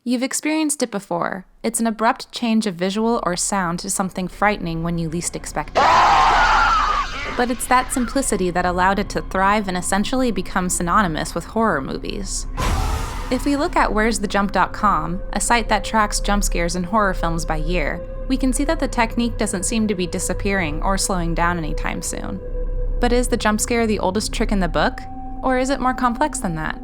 You've experienced it before. It's an abrupt change of visual or sound to something frightening when you least expect it. But it's that simplicity that allowed it to thrive and essentially become synonymous with horror movies. If we look at where'sthejump.com, a site that tracks jump scares in horror films by year, we can see that the technique doesn't seem to be disappearing or slowing down anytime soon. But is the jump scare the oldest trick in the book? Or is it more complex than that?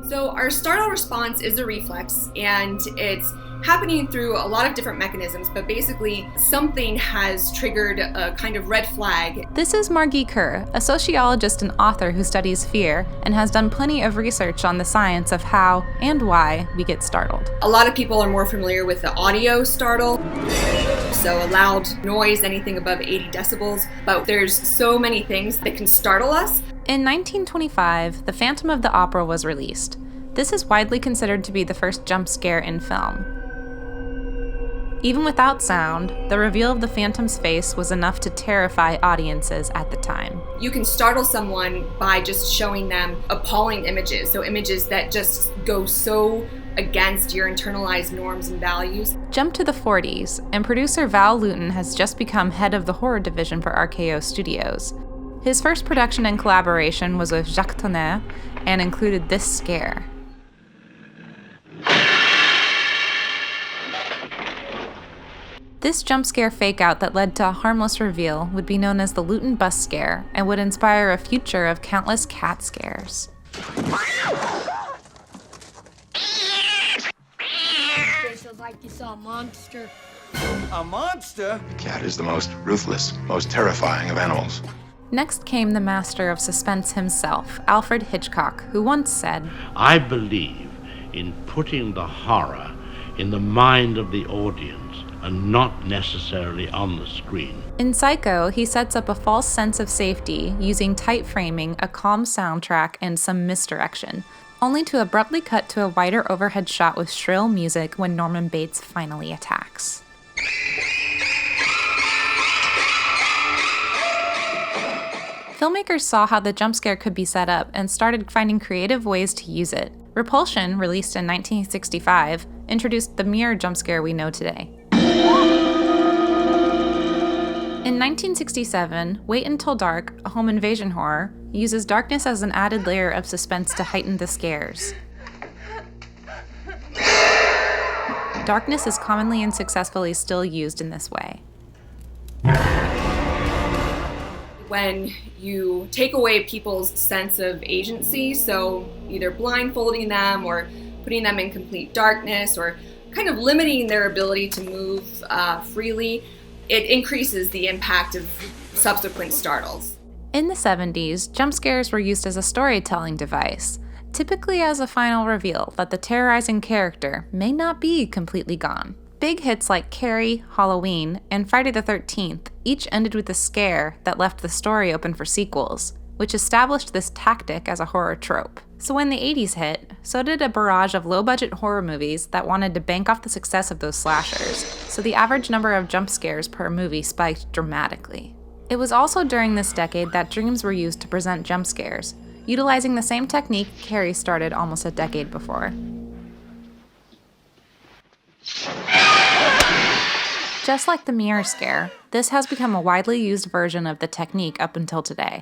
So our startle response is a reflex, and it's happening through a lot of different mechanisms, but basically something has triggered a kind of red flag. This is Margee Kerr, a sociologist and author who studies fear and has done plenty of research on the science of how and why we get startled. A lot of people are more familiar with the audio startle, so a loud noise, anything above 80 decibels, but there's so many things that can startle us. In 1925, The Phantom of the Opera was released. This is widely considered to be the first jump scare in film. Even without sound, the reveal of the Phantom's face was enough to terrify audiences at the time. You can startle someone by just showing them appalling images, so images that just go so against your internalized norms and values. Jump to the 40s, and producer Val Lewton has just become head of the horror division for RKO Studios. His first production and collaboration was with Jacques Tourneur and included this scare. This jump scare fake-out that led to a harmless reveal would be known as the Lewton bus scare and would inspire a future of countless cat scares. Feels like you saw a monster. A monster? The cat is the most ruthless, most terrifying of animals. Next came the master of suspense himself, Alfred Hitchcock, who once said, "I believe in putting the horror in the mind of the audience and not necessarily on the screen." In Psycho, he sets up a false sense of safety using tight framing, a calm soundtrack, and some misdirection, only to abruptly cut to a wider overhead shot with shrill music when Norman Bates finally attacks. Filmmakers saw how the jump scare could be set up and started finding creative ways to use it. Repulsion, released in 1965, introduced the mirror jump scare we know today. In 1967, Wait Until Dark, a home invasion horror, uses darkness as an added layer of suspense to heighten the scares. Darkness is commonly and successfully still used in this way. When you take away people's sense of agency, so either blindfolding them or putting them in complete darkness or kind of limiting their ability to move freely, it increases the impact of subsequent startles. In the 70s, jump scares were used as a storytelling device, typically as a final reveal that the terrorizing character may not be completely gone. Big hits like Carrie, Halloween, and Friday the 13th each ended with a scare that left the story open for sequels, which established this tactic as a horror trope. So when the 80s hit, so did a barrage of low-budget horror movies that wanted to bank off the success of those slashers, so the average number of jump scares per movie spiked dramatically. It was also during this decade that dreams were used to present jump scares, utilizing the same technique Carrie started almost a decade before. Just like the mirror scare, this has become a widely used version of the technique up until today.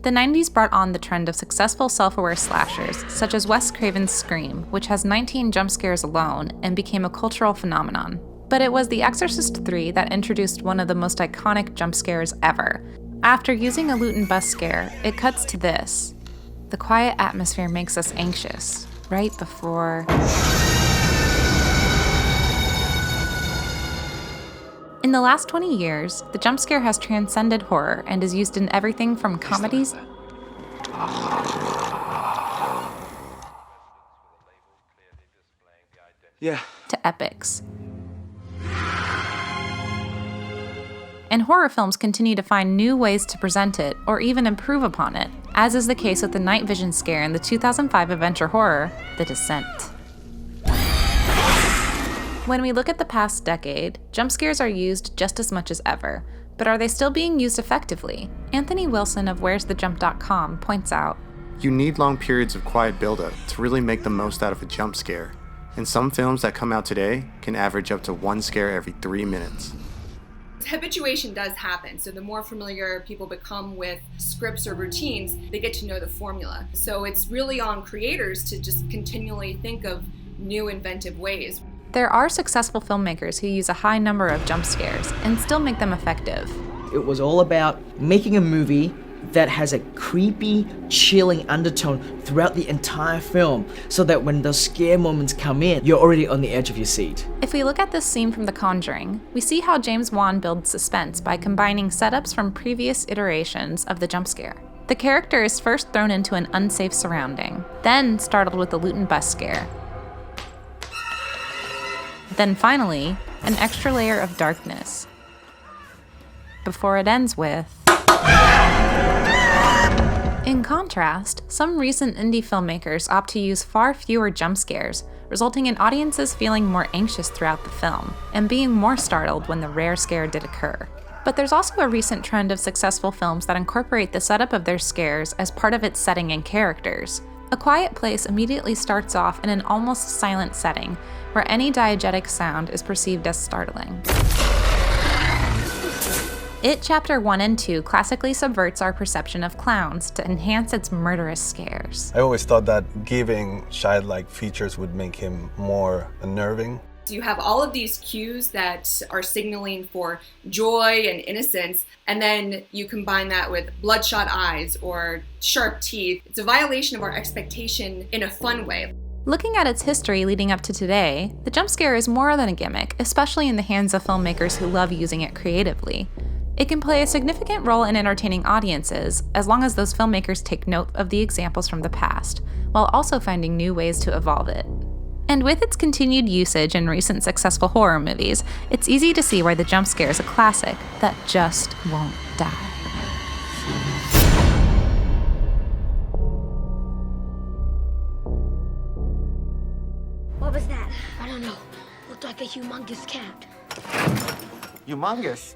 The 90s brought on the trend of successful self-aware slashers, such as Wes Craven's Scream, which has 19 jump scares alone and became a cultural phenomenon. But it was The Exorcist III that introduced one of the most iconic jump scares ever. After using a Lewton bus scare, it cuts to this. The quiet atmosphere makes us anxious, right before... In the last 20 years, the jump scare has transcended horror and is used in everything from comedies to epics. And horror films continue to find new ways to present it or even improve upon it, as is the case with the night vision scare in the 2005 adventure horror, The Descent. When we look at the past decade, jump scares are used just as much as ever, But are they still being used effectively? Anthony Wilson of Where'sTheJump.com points out, You need long periods of quiet buildup to really make the most out of a jump scare, and some films that come out today can average up to one scare every 3 minutes. Habituation does happen, so the more familiar people become with scripts or routines, they get to know the formula. So it's really on creators to just continually think of new inventive ways. there are successful filmmakers who use a high number of jump scares and still make them effective. It was all about making a movie that has a creepy, chilling undertone throughout the entire film, so that when those scare moments come in, you're already on the edge of your seat. If we look at this scene from The Conjuring, we see how James Wan builds suspense by combining setups from previous iterations of the jump scare. The character is first thrown into an unsafe surrounding, then startled with the LEWTON bus scare. Then finally, an extra layer of darkness, before it ends with... In contrast, some recent indie filmmakers opt to use far fewer jump scares, resulting in audiences feeling more anxious throughout the film, and being more startled when the rare scare did occur. But there's also a recent trend of successful films that incorporate the setup of their scares as part of its setting and characters. A Quiet Place immediately starts off in an almost silent setting, where any diegetic sound is perceived as startling. It Chapter 1 and 2 classically subverts our perception of clowns to enhance its murderous scares. I always thought that giving childlike features would make him more unnerving. So you have all of these cues that are signaling for joy and innocence, and then you combine that with bloodshot eyes or sharp teeth. It's a violation of our expectation in a fun way. Looking at its history leading up to today, the jump scare is more than a gimmick, especially in the hands of filmmakers who love using it creatively. It can play a significant role in entertaining audiences, as long as those filmmakers take note of the examples from the past, while also finding new ways to evolve it. And with its continued usage in recent successful horror movies, it's easy to see why the jump scare is a classic that just won't die. What was that? I don't know. Looked like a humongous cat. Humongous.